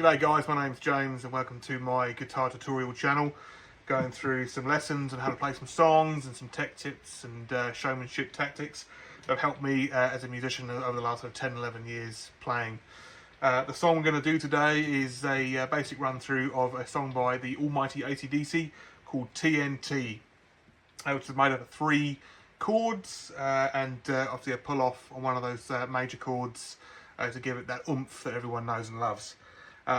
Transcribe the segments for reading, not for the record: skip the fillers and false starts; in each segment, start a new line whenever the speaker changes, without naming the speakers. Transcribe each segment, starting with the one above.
G'day guys, my name's James and welcome to my guitar tutorial channel, going through some lessons on how to play some songs and some tech tips and showmanship tactics that have helped me as a musician over the last 10-11 years playing. The song we're going to do today is a basic run through of a song by the almighty AC/DC called T.N.T, which is made up of 3 chords and obviously a pull off on one of those major chords to give it that oomph that everyone knows and loves.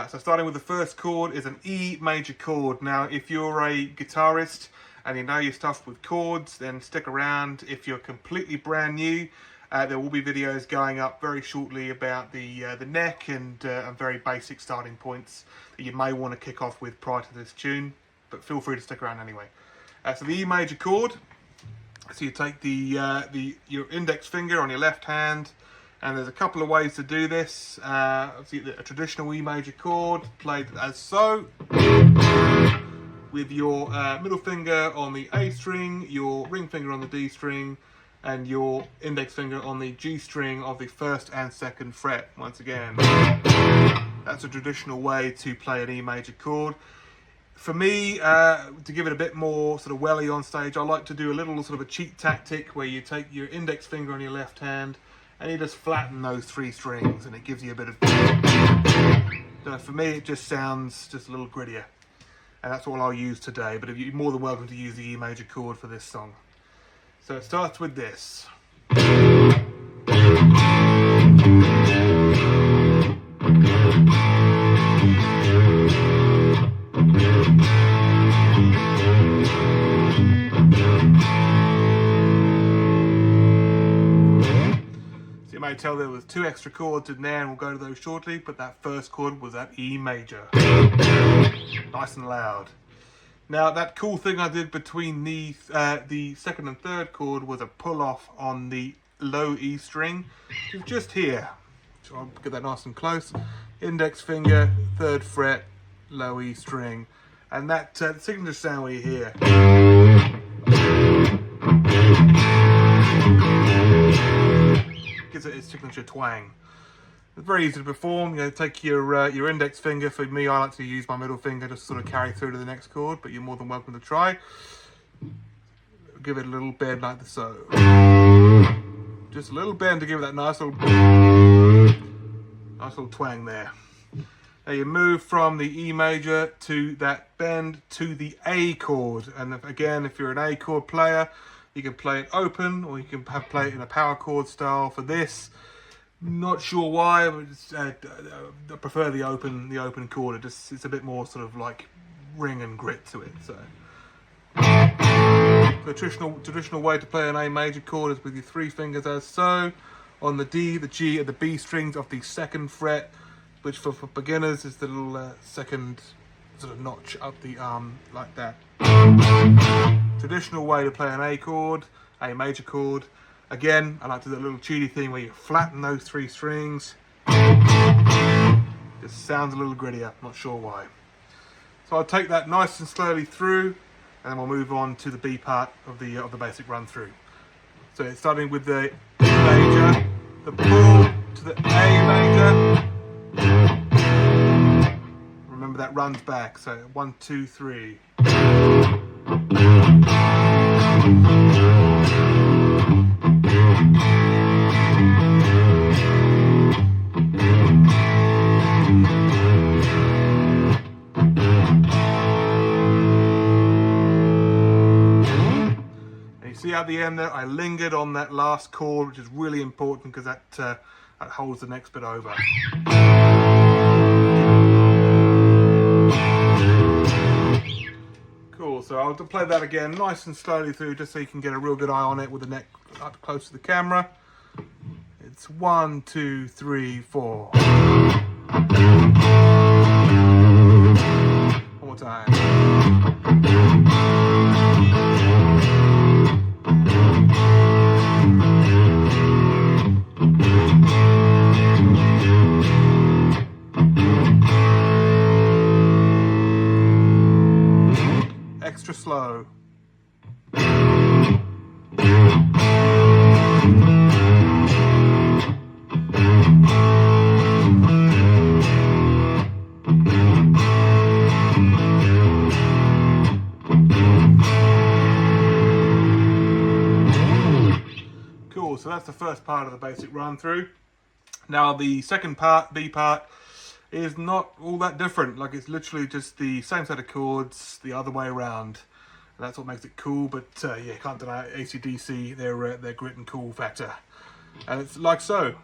So starting with the first chord is an E major chord. Now if you're a guitarist and you know your stuff with chords, then stick around. If you're completely brand new, there will be videos going up very shortly about the neck and very basic starting points that you may want to kick off with prior to this tune, but feel free to stick around anyway. So the E major chord, so you take your index finger on your left hand, and there's a couple of ways to do this. Obviously a traditional E major chord played as so, with your middle finger on the A string, your ring finger on the D string, and your index finger on the G string of the 1st and 2nd fret. Once again, that's a traditional way to play an E major chord. For me, to give it a bit more sort of welly on stage, I like to do a little sort of a cheat tactic where you take your index finger on your left hand and you just flatten those 3 strings, and it gives you a bit of... for me, it just sounds just a little grittier, and that's all I'll use today. But you're more than welcome to use the E major chord for this song. So it starts with this. You may tell there was 2 extra chords in there, and we'll go to those shortly, but that first chord was that E major. Nice and loud. Now that cool thing I did between the 2nd and 3rd chord was a pull off on the low E string, which is just here. So I'll get that nice and close. Index finger, 3rd fret, low E string, and that signature sound we hear. Gives it its signature twang. It's very easy to perform. You know, take your index finger. For me, I like to use my middle finger to sort of carry through to the next chord, but you're more than welcome to try. Give it a little bend like so. Just a little bend to give it that nice little twang there. Now you move from the E major to that bend to the A chord, and again, if you're an A chord player, you can play it open, or you can play it in a power chord style. For this, not sure why, but I prefer the open chord. It's a bit more sort of like ring and grit to it. So the traditional way to play an A major chord is with your 3 fingers as so, on the D, the G, and the B strings of the 2nd fret, which for beginners is the little 2nd sort of notch up the arm like that. Traditional way to play an A chord, A major chord. Again, I like to do a little cheaty thing where you flatten those 3 strings. Just sounds a little grittier, not sure why. So I'll take that nice and slowly through, and then we'll move on to the B part of the basic run through. So it's starting with the E major, the pull to the A major. Remember that runs back, so 1, 2, 3. And you see at the end there, I lingered on that last chord, which is really important because that holds the next bit over. So I'll play that again nice and slowly through, just so you can get a real good eye on it with the neck up close to the camera. It's 1, 2, 3, 4. One more time. Extra slow. So that's the first part of the basic run through. Now the second part, B part, is not all that different. Like, it's literally just the same set of chords the other way around. And that's what makes it cool. But yeah, can't deny AC/DC, their grit and cool factor. And it's like so.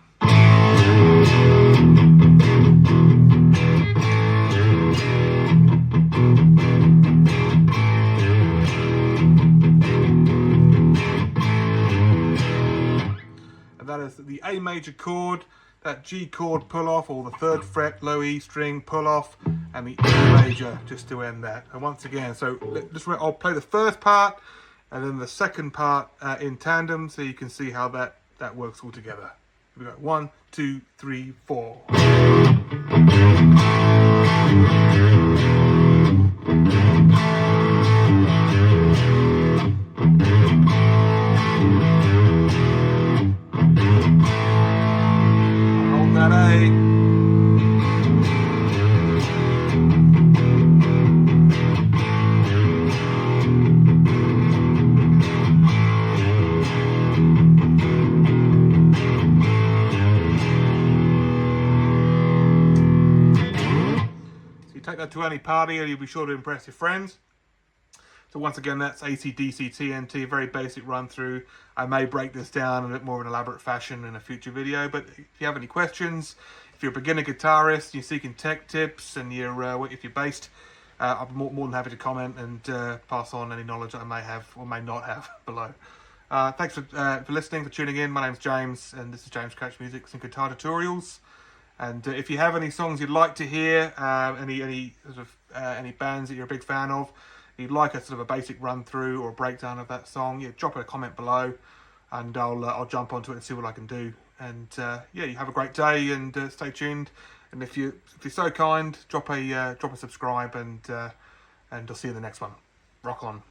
That is the A major chord, that G chord pull off, or the 3rd fret low E string pull off, and the E major just to end that. And once again, so I'll play the first part and then the second part in tandem, so you can see how that works all together. We go 1, 2, 3, 4. That A. So you take that to any party and you'll be sure to impress your friends. So once again, that's AC/DC T.N.T, a very basic run through. I may break this down in a bit more of an elaborate fashion in a future video, but if you have any questions, if you're a beginner guitarist, you're seeking tech tips, and if you're based, I'm more than happy to comment and pass on any knowledge that I may have or may not have below. Thanks for listening, for tuning in. My name's James, and this is James Crouch Music's and Guitar Tutorials. And if you have any songs you'd like to hear, any bands that you're a big fan of, you'd like a sort of a basic run through or a breakdown of that song, yeah, drop a comment below, and I'll jump onto it and see what I can do. And yeah, you have a great day, and stay tuned. And if you're so kind, drop a subscribe, and I'll see you in the next one. Rock on.